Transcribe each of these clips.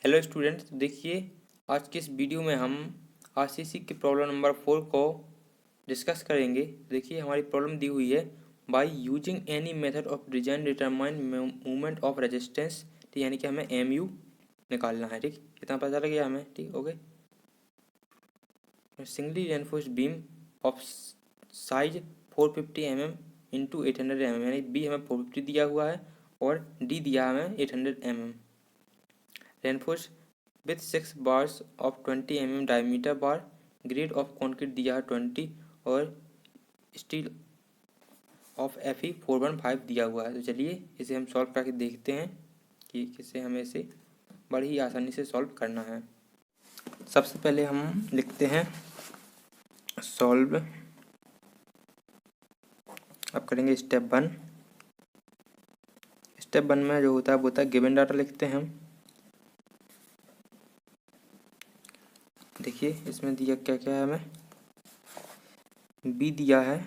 Hello students, देखिए आज के इस वीडियो में हम आरसीसी के प्रॉब्लम नंबर 4 को डिस्कस करेंगे। देखिए हमारी प्रॉब्लम दी हुई है, by using any method of design determine movement of resistance. ठीक, यानी कि हमें एमयू निकालना है। ठीक, इतना पता लग गया हमें। ठीक, okay. Singly reinforced beam of size 450 mm into 800 mm, यानी बी हमें 450 दिया हुआ है और डी दिया हमें 800 mm। Reinforce with 6 bars of 20 mm diameter bar, grade of concrete दिया है 20 और स्टील ऑफ FE 415 दिया हुआ है। तो चलिए इसे हम सॉल्व करके देखते हैं कि किसे हमें इसे बड़ी ही आसानी से सॉल्व करना है। सबसे पहले हम लिखते हैं सॉल्व। अब करेंगे स्टेप 1। स्टेप 1 में जो होता है वो होता है गिवन डाटा लिखते हैं हम। देखिए इसमें दिया क्या क्या है, हमें बी दिया है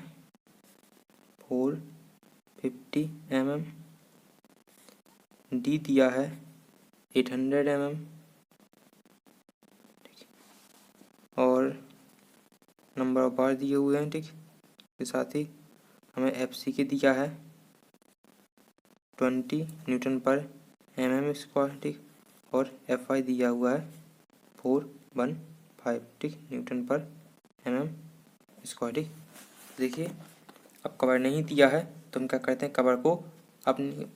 450 mm, डी दिया है 800 mm और नंबर ऑफ बार दिए हुए हैं। ठीक, के साथ ही हमें FC के दिया है 20 न्यूटन पर mm स्क्वायर। ठीक, और FI दिया हुआ है 415 ठीक न्यूटन पर mm स्क्वायर। ठीक, देखिए अब कवर नहीं दिया है तो हम क्या करते हैं, कवर को अपनी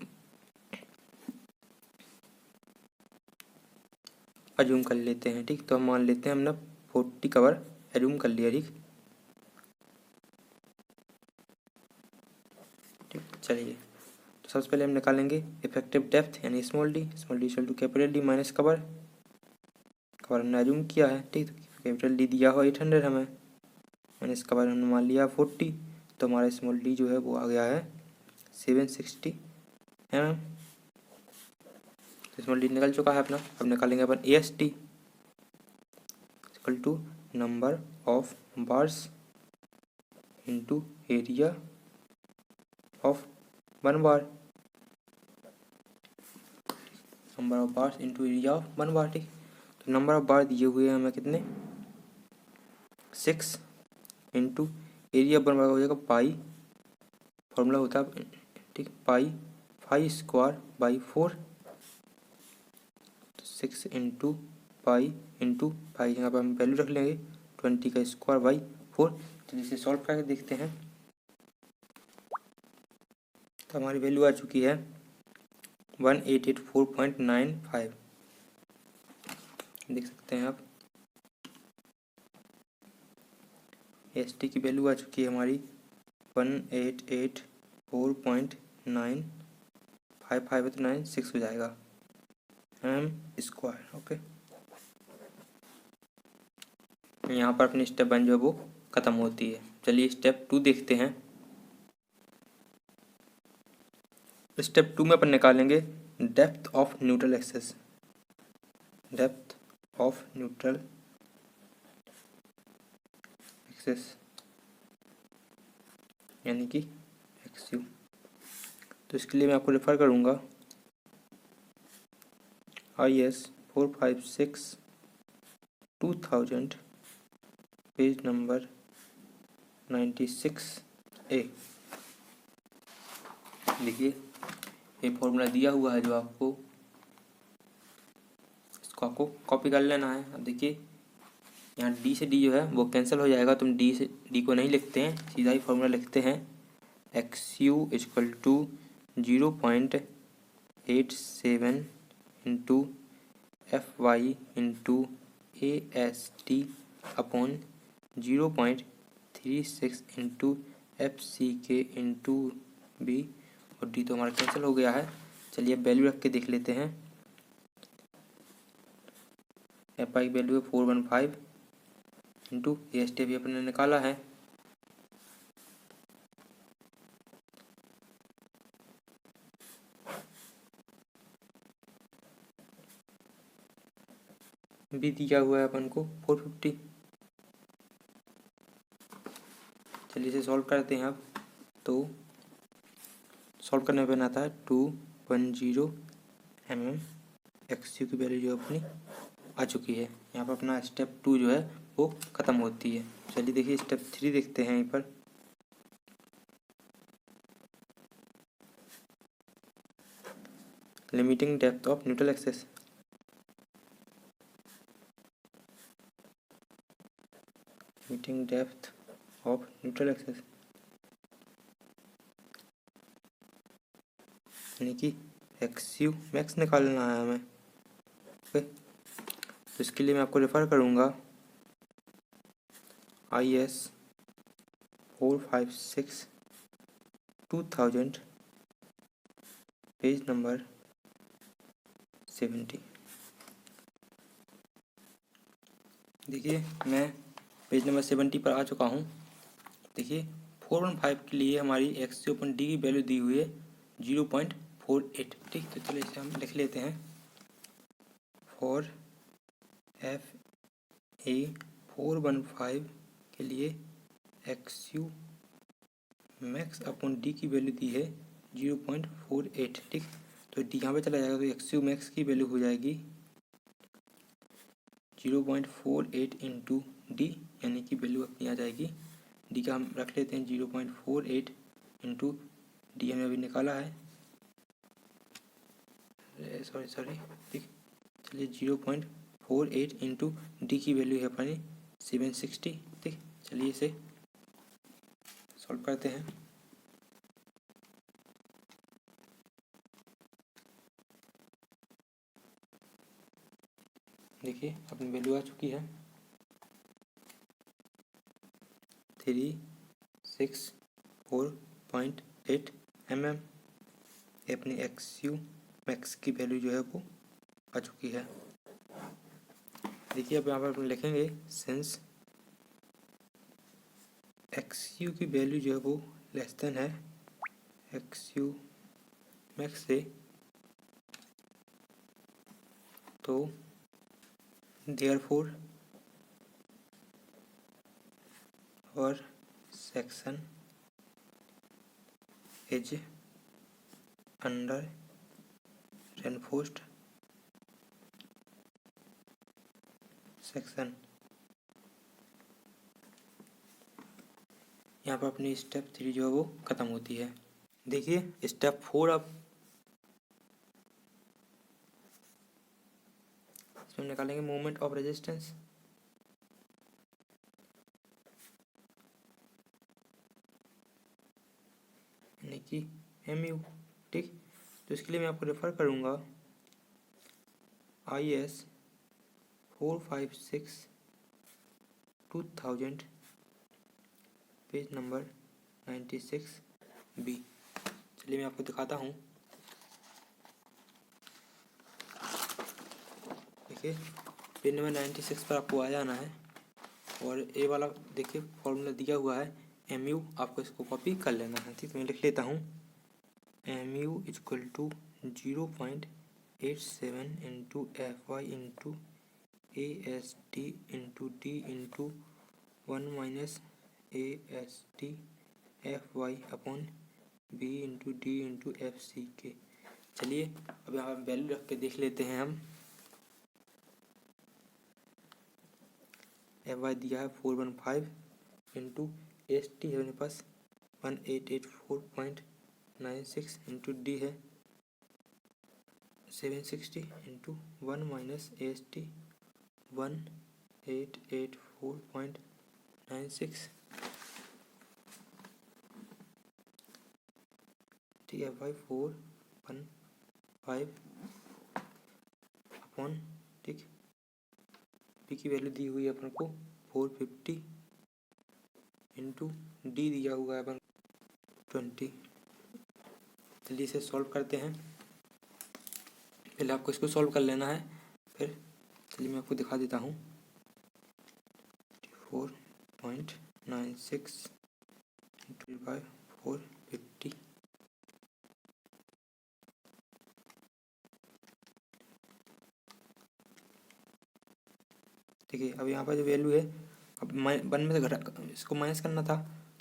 अज्यूम कर लेते हैं। ठीक, तो हम मान लेते हैं हमने 40 कवर अज्यूम कर लिया। ठीक, चलिए तो सबसे पहले हम निकालेंगे इफेक्टिव डेप्थ यानी small d equal to capital D minus cover. Cover हमने अज्यूम किया है। ठीक, तो कैपिटल डी दिया हो 800 हमें, माइनस कवर हमने मान लिया 40, तो हमारा स्मॉल डी जो है वो आ गया है 760 mm। स्मॉल डी निकल चुका है अपना। अब निकालेंगे अपन AST equal to number of bars into area of one bar, number of bars into area of one bar. ठीक, तो नंबर ऑफ बार दिए हुए हैं हमें कितने, 6 इंटू एरिया वन बार हो जाएगा पाई, फॉर्मूला होता है ठीक पाई 5 स्क्वायर बाई 4, तो 6 इंटू पाई इंटू पाई, यहाँ पर हम वैल्यू रख लेंगे 20 का स्क्वायर बाई 4। तो जिसे सॉल्व करके देखते हैं तो हमारी वैल्यू आ चुकी है 1884.95। देख सकते हैं आप ST की वैल्यू आ चुकी है हमारी 1884.95596 हो जाएगा mm स्क्वायर। ओके, यहाँ पर अपनी स्टेप 1 जो है वो ख़त्म होती है। चलिए स्टेप 2 देखते हैं। स्टेप 2 में अपन निकालेंगे depth of neutral axis. Depth of neutral axis यानी कि XU। तो इसके लिए मैं आपको रेफर करूँगा IS 456/2000 पेज नंबर 96A। देखिए ये फॉर्मूला दिया हुआ है जो आपको, इसको आपको कॉपी कर लेना है। अब देखिए यहाँ D से D जो है वो कैंसिल हो जाएगा, तुम D से D को नहीं लिखते हैं, सीधा ही फॉर्मूला लिखते हैं XU equal to 0.87 into FY into AST upon 0.36 into FCK into B, और D तो हमारा कैंसिल हो गया है। चलिए वैल्यू रख के देख लेते हैं। FI की वैल्यू है 415 इंटू AST भी अपने निकाला है, भी दिया हुआ है अपन को 450। चलिए इसे सॉल्व करते हैं। अब तो सॉल्व करने पर आता है 210 mm एक्स यू की वैल्यू जो अपनी आ चुकी है। यहाँ पर अपना स्टेप 2 जो है वो ख़त्म होती है। चलिए देखिए स्टेप 3 देखते हैं। यहीं पर limiting depth of neutral axis. Limiting depth of neutral axis यानी कि एक्स यू मैक्स निकालना है हमें। ओके, तो इसके लिए मैं आपको रेफ़र करूँगा IS 456 2000 पेज नंबर 70। देखिए मैं पेज नंबर 70 पर आ चुका हूँ। देखिए 415 के लिए हमारी एक्स ओपन डी की वैल्यू दी हुई है 0.48। ठीक, तो चलिए इसे हम लिख लेते हैं। फॉर FA 415 के लिए x you max upon D की वैल्यू दी है 0.48। ठीक, तो डी यहाँ पे चला जाएगा तो एक्स यू मैक्स की वैल्यू हो जाएगी 0.48 इंटू डी, यानी कि वैल्यू अपनी आ जाएगी डी का हम रख लेते हैं 0.48 इंटू डी हमने अभी निकाला है। सॉरी ठीक, चलिए 0.48 इंटू डी की वैल्यू है अपनी 760। ठीक, चलिए इसे सॉल्व करते हैं। देखिए अपनी वैल्यू आ चुकी है 364.8 mm। अपनी एक्स यू मैक्स की वैल्यू जो है वो आ चुकी है। देखिए अब यहाँ पर लिखेंगे सिंस एक्स यू की वैल्यू जो है वो लेस देन है एक्स यू मैक्स से, तो देयरफॉर और section is under reinforced section. यहाँ पर अपनी स्टेप 3 जो है वो ख़त्म होती है। देखिए स्टेप 4 अब इसमें निकालेंगे मोमेंट ऑफ रेजिस्टेंस। यानी कि MU। ठीक, तो इसके लिए मैं आपको रेफ़र करूँगा IS 456 2000 पेज नंबर 96B। चलिए मैं आपको दिखाता हूँ। देखिए पेज नंबर 96 पर आपको आ जाना है और ए वाला देखिए फॉर्मूला दिया हुआ है MU, आपको इसको कॉपी कर लेना है। ठीक, मैं लिख लेता हूँ MU equal to 0.87 into FY into AST into D into 1 minus AST FY upon B into D into FC के। चलिए अब यहाँ वैल्यू रख के देख लेते हैं हम। FY दिया है 415 इंटू AST है मेरे पास 1884.96 इंटू डी है 760 इंटू 1 माइनस AST 1884.96। ठीक है भाई 415 अपॉन ठीक पी की वैल्यू दी हुई है अपन को 450 इंटू डी दिया हुआ है अपन 20। जल्दी से सॉल्व करते हैं। पहले आपको इसको सॉल्व कर लेना है, फिर चलिए मैं आपको दिखा देता हूँ। 4.96 इंटू बाय 450 देखिए अब यहाँ पर जो वैल्यू है, अब 1 में से घटा इसको माइनस करना था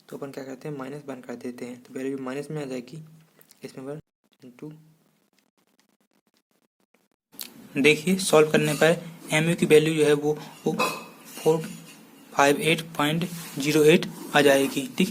तो अपन क्या करते हैं -1 कर देते हैं, तो वैल्यू माइनस में आ जाएगी। इसमें 1 इंटू देखिए सॉल्व करने पर mu की वैल्यू जो है वो 458.08 आ जाएगी। ठीक।